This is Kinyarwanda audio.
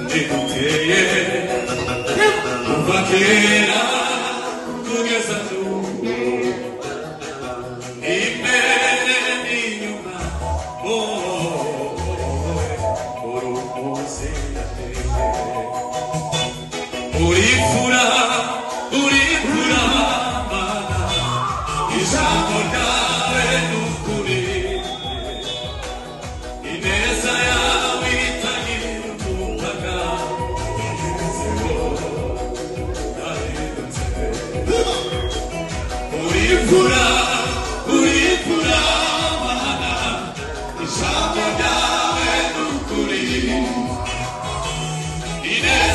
ndikuteye kuva kera kugeza n'ubu imbere n'inyuma urukuzi nateye urifura mana ijambo ryawe n'ukuri ineza yawe itagira umupaka urifura mana ijambo ryawe n'ukuri ineza